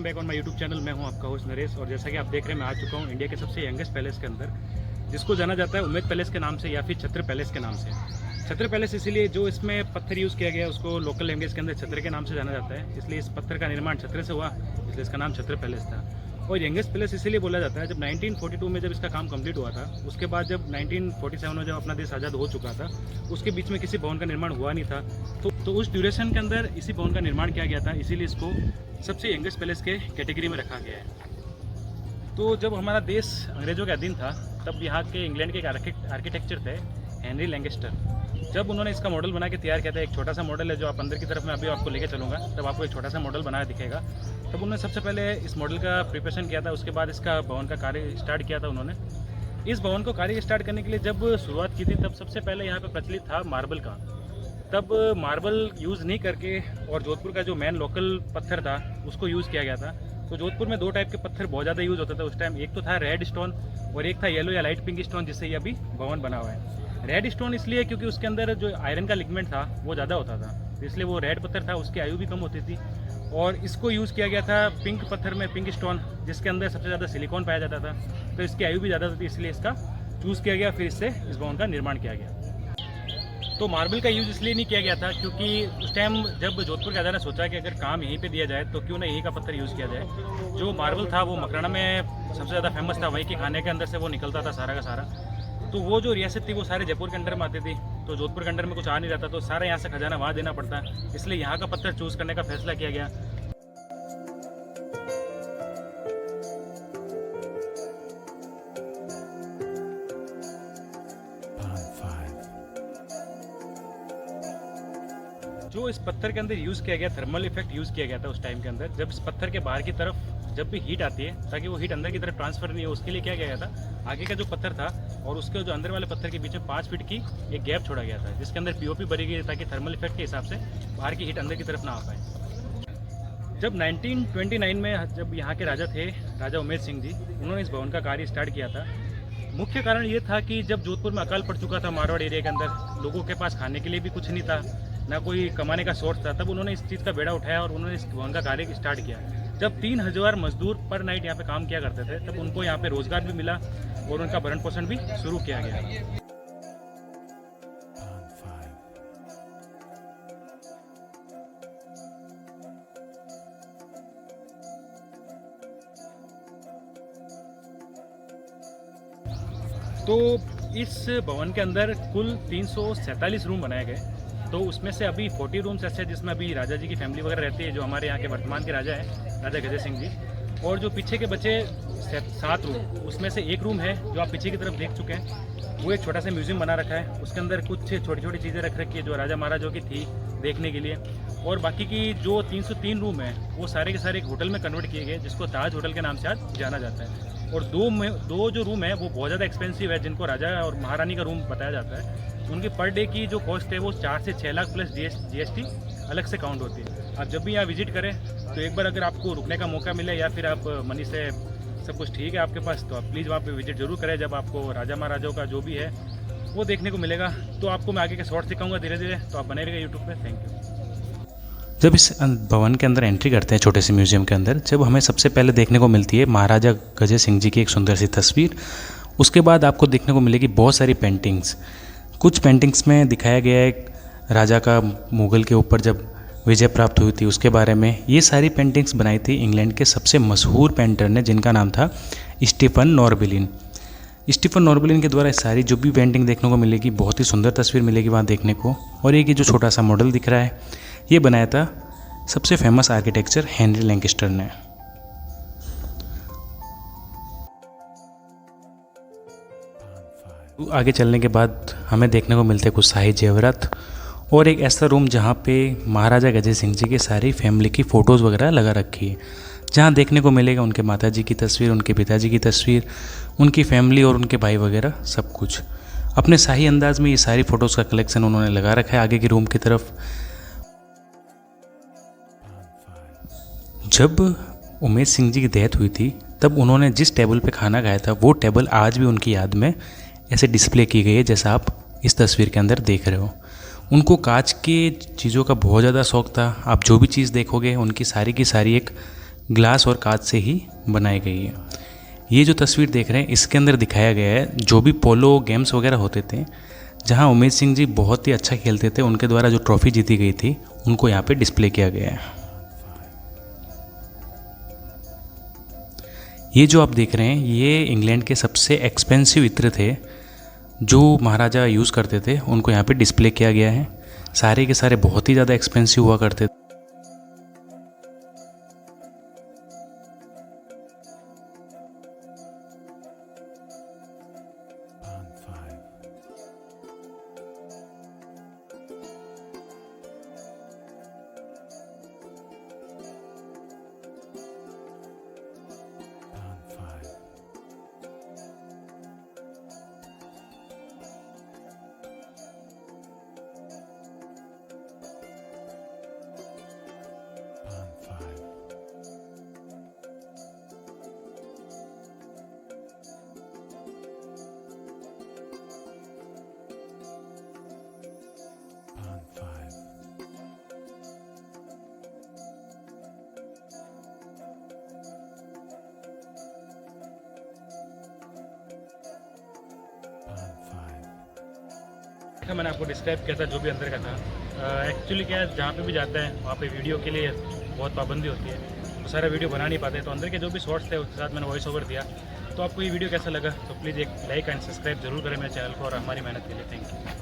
Back on my YouTube channel. मैं हूं आपका होस्ट नरेश और जैसा कि आप देख रहे हैं मैं आ चुका हूं इंडिया के सबसे यंगेस्ट पैलेस के अंदर, जिसको जाना जाता है उम्मेद पैलेस के नाम से या फिर छत्र पैलेस के नाम से। छत्र पैलेस इसलिए जो इसमें पत्थर यूज़ किया गया है उसको लोकल लैंग्वेज के अंदर छत्र के नाम से जाना जाता है, इसलिए इस पत्थर का निर्माण छत्र से हुआ, इसलिए इसका नाम छत्र पैलेस था। और यंगेस्ट पैलेस इसीलिए बोला जाता है जब 1942 में जब इसका काम कंप्लीट हुआ था, उसके बाद जब 1947 में जब अपना देश आज़ाद हो चुका था, उसके बीच में किसी भवन का निर्माण हुआ नहीं था, तो उस ड्यूरेशन के अंदर इसी भवन का निर्माण किया गया था, इसीलिए इसको सबसे यंगेस्ट पैलेस के कैटेगरी में रखा गया है। तो जब हमारा देश अंग्रेज़ों के अधीन था तब यहाँ के इंग्लैंड के एक आर्किटेक्चर थे हेनरी लैंगस्टर। जब उन्होंने इसका मॉडल बना के तैयार किया था, एक छोटा सा मॉडल है जो आप अंदर की तरफ में अभी आपको लेके चलूँगा, तब आपको एक छोटा सा मॉडल बनाया दिखेगा। तब उन्होंने सबसे पहले इस मॉडल का प्रिपरेशन किया था, उसके बाद इसका भवन का कार्य स्टार्ट किया था उन्होंने। इस भवन को कार्य स्टार्ट करने के लिए जब शुरुआत की थी तब सबसे पहले यहाँ पे प्रचलित था मार्बल का। तब मार्बल यूज़ नहीं करके और जोधपुर का जो मेन लोकल पत्थर था उसको यूज़ किया गया था। तो जोधपुर में दो टाइप के पत्थर बहुत ज़्यादा यूज़ होता था उस टाइम, एक तो था रेड स्टोन और एक था येलो या लाइट पिंक स्टोन, जिससे ये अभी भवन बना हुआ है। रेड स्टोन इसलिए क्योंकि उसके अंदर जो आयरन का लिगमेंट था वो ज़्यादा होता था, इसलिए वो रेड पत्थर था, उसकी आयु भी कम होती थी। और इसको यूज़ किया गया था पिंक पत्थर में, पिंक स्टोन, जिसके अंदर सबसे ज़्यादा सिलिकॉन पाया जाता था, तो इसकी आयु भी ज़्यादा होती थी, इसलिए इसका चूज़ किया गया, फिर इससे इस भवन का निर्माण किया गया। तो मार्बल का यूज़ इसलिए नहीं किया गया था क्योंकि उस टाइम जब जोधपुर के राजा ने सोचा कि अगर काम यहीं पे दिया जाए तो क्यों ना यहीं का पत्थर यूज़ किया जाए। जो मार्बल था वो मकराना में सबसे ज़्यादा फेमस था, वहीं के खाने के अंदर से वो निकलता था सारा का सारा। तो वो जो रियासत थी वो सारे जयपुर के अंडर में आती थी, तो जोधपुर के अंडर में कुछ आ नहीं रहता, तो सारा यहाँ से खजाना वहाँ देना पड़ता, इसलिए यहाँ का पत्थर चूज़ करने का फैसला किया गया। जो इस पत्थर के अंदर यूज़ किया गया, थर्मल इफेक्ट यूज़ किया गया था उस टाइम के अंदर, जब इस पत्थर के बाहर की तरफ जब भी हीट आती है ताकि वो हीट अंदर की तरफ ट्रांसफर नहीं हो, उसके लिए क्या किया गया था, आगे का जो पत्थर था और उसके जो अंदर वाले पत्थर के बीच में 5 फीट की एक गैप छोड़ा गया था, जिसके अंदर पीओपी भरी गई ताकि थर्मल इफेक्ट के हिसाब से बाहर की हीट अंदर की तरफ ना आ पाए। जब 1929 में जब यहाँ के राजा थे, राजा उमेद सिंह जी, उन्होंने इस भवन का कार्य स्टार्ट किया था। मुख्य कारण ये था कि जब जोधपुर में अकाल पड़ चुका था, मारवाड़ एरिया के अंदर लोगों के पास खाने के लिए भी कुछ नहीं था, ना कोई कमाने का सोर्स था, तब उन्होंने इस चीज़ का बेड़ा उठाया और उन्होंने इस भवन का कार्य स्टार्ट किया। जब 3000 मजदूर पर नाइट यहाँ पे काम किया करते थे तब उनको यहाँ पे रोजगार भी मिला और उनका भरण पोषण भी शुरू किया गया। तो इस भवन के अंदर कुल 347 रूम बनाए गए, तो उसमें से अभी 40 रूम्स ऐसे हैं जिसमें अभी राजा जी की फैमिली वगैरह रहती है, जो हमारे यहाँ के वर्तमान के राजा हैं, राजा गजय सिंह जी। और जो पीछे के बचे 7 रूम, उसमें से एक रूम है जो आप पीछे की तरफ देख चुके हैं, वो एक छोटा सा म्यूजियम बना रखा है, उसके अंदर कुछ छोटी छोटी चीज़ें रख रखी है जो राजा महाराजाओं की थी देखने के लिए। और बाकी की जो 303 रूम है वो सारे के सारे एक होटल में कन्वर्ट किए गए, जिसको ताज होटल के नाम से आज जाना जाता है। और दो जो रूम है वो बहुत ज़्यादा एक्सपेंसिव है, जिनको राजा और महारानी का रूम बताया जाता है। उनकी पर डे की जो कॉस्ट है वो 4 से 6 लाख प्लस GST अलग से काउंट होती है। आप जब भी यहाँ विजिट करें तो एक बार अगर आपको रुकने का मौका मिले या फिर आप मनी से सब कुछ ठीक है आपके पास, तो आप प्लीज़ वहाँ पे विजिट जरूर करें। जब आपको राजा महाराजाओं का जो भी है वो देखने को मिलेगा, तो आपको मैं आगे के शॉर्ट्स दिखाऊंगा धीरे धीरे, तो आप बने रहिएगा यूट्यूब पे। Thank you. जब इस भवन के अंदर एंट्री करते हैं छोटे से म्यूजियम के अंदर, जब हमें सबसे पहले देखने को मिलती है महाराजा गजय सिंह जी की एक सुंदर सी तस्वीर। उसके बाद आपको देखने को मिलेगी बहुत सारी पेंटिंग्स। कुछ पेंटिंग्स में दिखाया गया है राजा का मुग़ल के ऊपर जब विजय प्राप्त हुई थी उसके बारे में। ये सारी पेंटिंग्स बनाई थी इंग्लैंड के सबसे मशहूर पेंटर ने, जिनका नाम था स्टीफन नॉर्बिलिन। स्टीफन नॉर्बिलिन के द्वारा सारी जो भी पेंटिंग देखने को मिलेगी, बहुत ही सुंदर तस्वीर मिलेगी वहाँ देखने को। और एक ये जो छोटा सा मॉडल दिख रहा है, ये बनाया था सबसे फेमस आर्किटेक्चर हेनरी लैंगस्टर ने। आगे चलने के बाद हमें देखने को मिलते हैं कुछ शाही जेवरात और एक ऐसा रूम जहाँ पे महाराजा गजय सिंह जी के सारी फैमिली की फ़ोटोज़ वगैरह लगा रखी है, जहाँ देखने को मिलेगा उनके माताजी की तस्वीर, उनके पिताजी की तस्वीर, उनकी फैमिली और उनके भाई वगैरह सब कुछ। अपने शाही अंदाज में ये सारी फ़ोटोज़ का कलेक्शन उन्होंने लगा रखा है आगे की रूम की तरफ। जब उमेद सिंह जी की डेथ हुई थी तब उन्होंने जिस टेबल पे खाना खाया था वो टेबल आज भी उनकी याद में ऐसे डिस्प्ले की गई है, जैसा आप इस तस्वीर के अंदर देख रहे हो। उनको कांच की चीज़ों का बहुत ज़्यादा शौक़ था। आप जो भी चीज़ देखोगे उनकी सारी की सारी एक ग्लास और कांच से ही बनाई गई है। ये जो तस्वीर देख रहे हैं इसके अंदर दिखाया गया है जो भी पोलो गेम्स वगैरह होते थे, जहां उमेश सिंह जी बहुत ही अच्छा खेलते थे, उनके द्वारा जो ट्रॉफी जीती गई थी उनको यहाँ पे डिस्प्ले किया गया है। ये जो आप देख रहे हैं ये इंग्लैंड के सबसे एक्सपेंसिव इत्र थे जो महाराजा यूज़ करते थे, उनको यहाँ पे डिस्प्ले किया गया है। सारे के सारे बहुत ही ज़्यादा एक्सपेंसिव हुआ करते थे। मैंने आपको डिस्क्राइब किया था जो भी अंदर का था। एक्चुअली क्या है, जहाँ पे भी जाता है वहाँ पे वीडियो के लिए बहुत पाबंदी होती है, तो सारा वीडियो बना नहीं पाते, तो अंदर के जो भी शॉर्ट्स थे उसके साथ मैंने वॉइस ओवर दिया। तो आपको ये वीडियो कैसा लगा तो प्लीज़ एक लाइक एंड सब्सक्राइब जरूर करें मेरे चैनल को और हमारी मेहनत के लिए। Thank you.